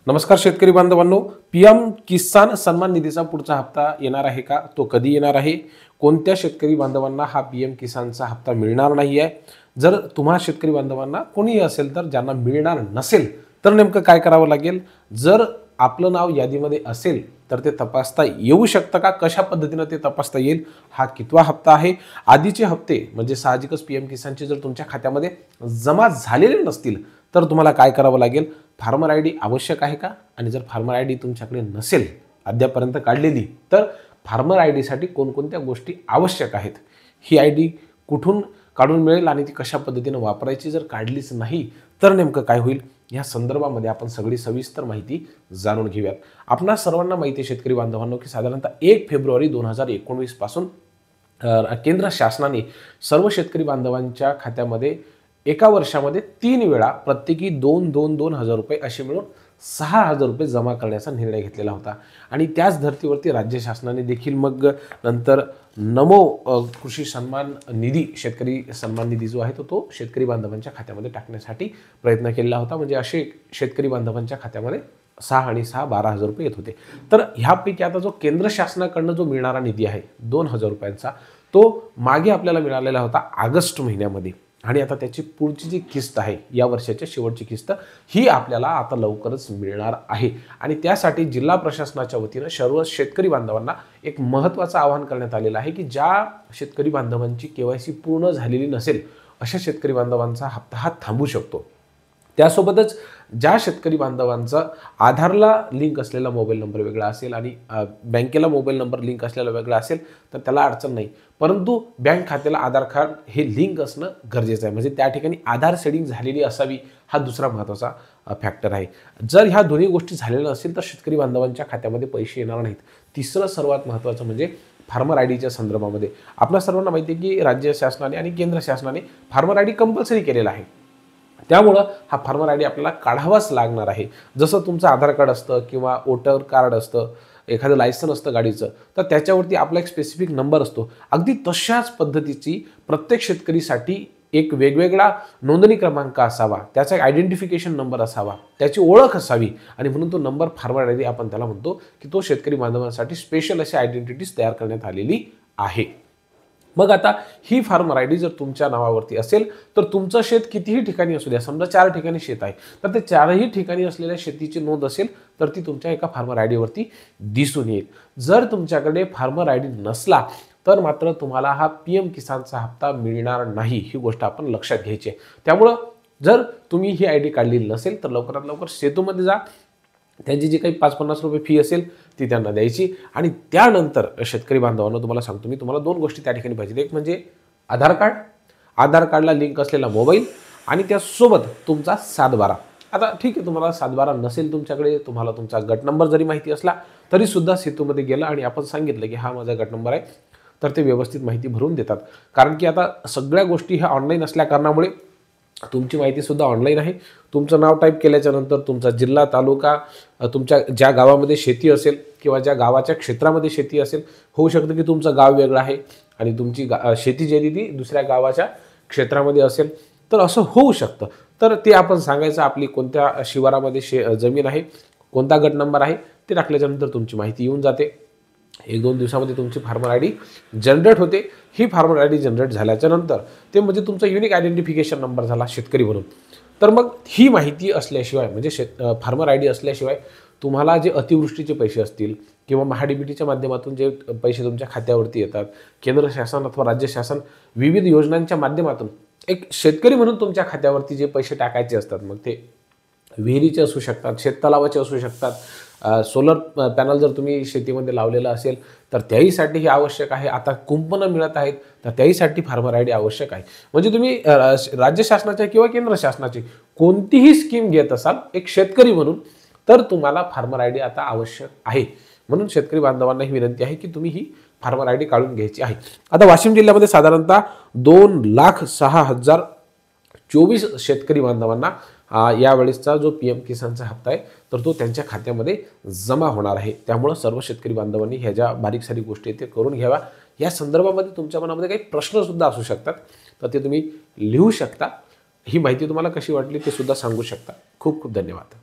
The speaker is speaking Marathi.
नमस्कार शेतकरी बांधवांनो, पीएम किसान सन्मान निधीचा पुढचा हप्ता येणार आहे का? तो कधी येणार आहे? कोणत्या शेतकरी बांधवांना हा पीएम किसानचा हप्ता मिळणार नाही आहे? जर तुम्हा शेतकरी बांधवांना कोणीही असेल तर ज्यांना मिळणार नसेल तर नेमकं काय करावं लागेल? जर आपलं नाव यादीमध्ये असेल तर ते तपासता येऊ शकतं का? कशा पद्धतीने ते तपासता येईल? हा कितवा हप्ता आहे? आधीचे हप्ते म्हणजे साहजिकच पीएम किसानचे जर तुमच्या खात्यामध्ये जमा झालेले नसतील तर तुम्हाला काय करावं लागेल? फार्मर आयडी आवश्यक आहे का? आणि जर फार्मर आयडी तुमच्याकडे नसेल अद्यापर्यंत काढलेली तर फार्मर आयडीसाठी कोणकोणत्या गोष्टी आवश्यक आहेत? ही आयडी कुठून काढून मिळेल आणि ती कशा पद्धतीने वापरायची? जर काढलीच नाही तर नेमकं काय होईल? या संदर्भामध्ये आपण सगळी सविस्तर माहिती जाणून घेऊयात। आपणा सर्वांना माहिती आहे शेतकरी बांधवांनो की साधारणतः 1 फेब्रुवारी 2019 पासून केंद्र शासनाने सर्व शेतकरी बांधवांच्या खात्यामध्ये एका वर्षामध्ये 3 वेळा प्रत्येकी 2,2,2,000 रुपये असे मिळून 6,000 रुपये जमा करण्याचा निर्णय घेतलेला होता। आणि त्याच धर्तीवरती राज्य शासनाने देखील मग नंतर नमो कृषी सन्मान निधी, शेतकरी सन्मान निधी जो आहे तो शेतकरी बांधवांच्या खात्यामध्ये टाकण्यासाठी प्रयत्न केलेला होता। म्हणजे असे शेतकरी बांधवांच्या खात्यामध्ये 6 आणि 6 12,000 रुपये येत होते। तर ह्यापैकी आता जो केंद्र शासनाकडून जो मिळणारा निधी आहे 2,000 रुपयांचा, तो मागे आपल्याला मिळालेला होता ऑगस्ट महिन्यामध्ये। आणि आता त्याची पुढची जी किस्त आहे या वर्षाची शेवटची किस्त ही आपल्याला आता लवकरच मिळणार आहे। आणि त्यासाठी जिल्हा प्रशासनाच्या वतीने सर्व शेतकरी बांधवांना एक महत्त्वाचं आवाहन करण्यात आलेलं आहे की ज्या शेतकरी बांधवांची केवायसी पूर्ण झालेली नसेल अशा शेतकरी बांधवांचा हप्ता हा थांबू शकतो। त्यासोबतच ज्या शेतकरी बांधवांचा आधारला लिंक असलेला मोबाईल नंबर वेगळा असेल आणि बँकेला मोबाईल नंबर लिंक असलेला वेगळा असेल तर त्याला अडचण नाही, परंतु बँक खात्याला आधार कार्ड हे लिंक असणं गरजेचं आहे। म्हणजे त्या ठिकाणी आधार सेटिंग झालेली असावी, हा दुसरा महत्त्वाचा फॅक्टर आहे। जर ह्या दोन्ही गोष्टी झालेल्या नसेल तर शेतकरी बांधवांच्या खात्यामध्ये पैसे येणार नाहीत। तिसरं सर्वात महत्त्वाचं म्हणजे फार्मर आयडीच्या संदर्भामध्ये आपल्या सर्वांना माहिती आहे की राज्य शासनाने आणि केंद्र शासनाने फार्मर आयडी कंपल्सरी केलेला आहे। त्यामुळे हा फार्मर आयडी आपल्याला काढावाच लागणार आहे। जसं तुमचं आधार कार्ड असतं किंवा वोटर कार्ड असतं, एखादं लायसन असतं गाडीचं, तर त्याच्यावरती आपला एक स्पेसिफिक नंबर असतो। अगदी तशाच पद्धतीची प्रत्येक शेतकरीसाठी एक वेगवेगळा नोंदणी क्रमांक असावा, त्याचा एक आयडेंटिफिकेशन नंबर असावा, त्याची ओळख असावी आणि म्हणून तो नंबर फार्मर आयडी आपण त्याला म्हणतो की तो शेतकरी बांधवांसाठी स्पेशल अशी आयडेंटिटीज तयार करण्यात आलेली आहे। मग आता ही फार्मर आयडी जर तुमच्या नावावरती असेल तर तुमचं शेत कितीही ठिकाणी असू द्या, समजा 4 ठिकाणी शेत आहे तर ते 4ही ठिकाणी असलेल्या शेतीची नोंद असेल तर ती तुमच्या एका फार्मर आयडीवरती दिसून येईल। जर तुमच्याकडे फार्मर आयडी नसला तर मात्र तुम्हाला हा पीएम किसानचा हप्ता मिळणार नाही, ही गोष्ट आपण लक्षात घ्यायची आहे। त्यामुळे जर तुम्ही ही आयडी काढलेली नसेल तर लवकरात लवकर सेतूमध्ये जा, त्यांची जी काही 5-50 रुपये फी असेल ती त्यांना द्यायची। आणि त्यानंतर शेतकरी बांधवांना तुम्हाला सांगतो मी, तुम्हाला 2 गोष्टी त्या ठिकाणी पाहिजे। एक म्हणजे आधार कार्ड, आधार कार्डला लिंक असलेला मोबाईल आणि त्यासोबत तुमचा 712। आता ठीक आहे, तुम्हाला 712 नसेल तुमच्याकडे, तुम्हाला तुमचा गट नंबर जरी माहिती असला तरी सुद्धा सेतूमध्ये गेलं आणि आपण सांगितलं की हा माझा गट नंबर आहे तर ते व्यवस्थित माहिती भरून देतात। कारण की आता सगळ्या गोष्टी ह्या ऑनलाईन असल्या कारणामुळे तुमची माहिती सुद्धा ऑनलाईन आहे। तुमचं नाव टाईप केल्याच्या नंतर तुमचा जिल्हा, तालुका, तुमच्या ज्या गावामध्ये शेती असेल किंवा ज्या गावाच्या क्षेत्रामध्ये शेती असेल, होऊ शकतं की तुमचं गाव वेगळं आहे आणि तुमची शेती जी आहे ती दुसऱ्या गावाच्या क्षेत्रामध्ये असेल, तर असं होऊ शकतं। तर ते आपण सांगायचं आपली कोणत्या शिवारामध्ये जमीन आहे, कोणता गट नंबर आहे ते टाकल्याच्या नंतर तुमची माहिती येऊन जाते। 1-2 दिवसामध्ये तुमची फार्मर आयडी जनरेट होते। ही फार्मर आयडी जनरेट झाल्याच्या नंतर ते म्हणजे तुमचा युनिक आयडेंटिफिकेशन नंबर झाला शेतकरी म्हणून। तर मग ही माहिती असल्याशिवाय म्हणजे फार्मर आयडी असल्याशिवाय तुम्हाला जे अतिवृष्टीचे पैसे असतील किंवा महाडीबीटीच्या माध्यमातून जे पैसे तुमच्या खात्यावरती येतात, केंद्र शासन अथवा राज्य शासन विविध योजनांच्या माध्यमातून एक शेतकरी म्हणून तुमच्या खात्यावरती जे पैसे टाकायचे असतात, मग ते विहिरीचे असू शकतात, शेततलावाचे असू शकतात, सोलर पॅनल जर तुम्ही शेतीमध्ये लावलेलं असेल तर त्याहीसाठी हे आवश्यक आहे। आता कुंपणं मिळत आहेत तर त्याहीसाठी फार्मर आयडी आवश्यक आहे। म्हणजे तुम्ही राज्य शासनाच्या किंवा केंद्र शासनाची कोणतीही स्कीम घेत असाल एक शेतकरी म्हणून तर तुम्हाला फार्मर आयडी आता आवश्यक आहे। म्हणून शेतकरी बांधवांना ही विनंती आहे की तुम्ही ही फार्मर आयडी काढून घ्यायची आहे। आता वाशिम जिल्ह्यामध्ये साधारणतः 2,06,024 शेतकरी बांधवांना यावेळेसचा जो पीएम किसानचा हप्ता आहे तर तो त्यांच्या खात्यामध्ये जमा होणार आहे। त्यामुळे सर्व शेतकरी बांधवांनी ह्या ज्या बारीक सारीक गोष्टी ते करून घ्यावा। या संदर्भामध्ये तुमच्या मनामध्ये काही प्रश्न सुद्धा असू शकतात तर ते तुम्ही लिहू शकता। ही माहिती तुम्हाला कशी वाटली ते सुद्धा सांगू शकता। खूप खूप धन्यवाद।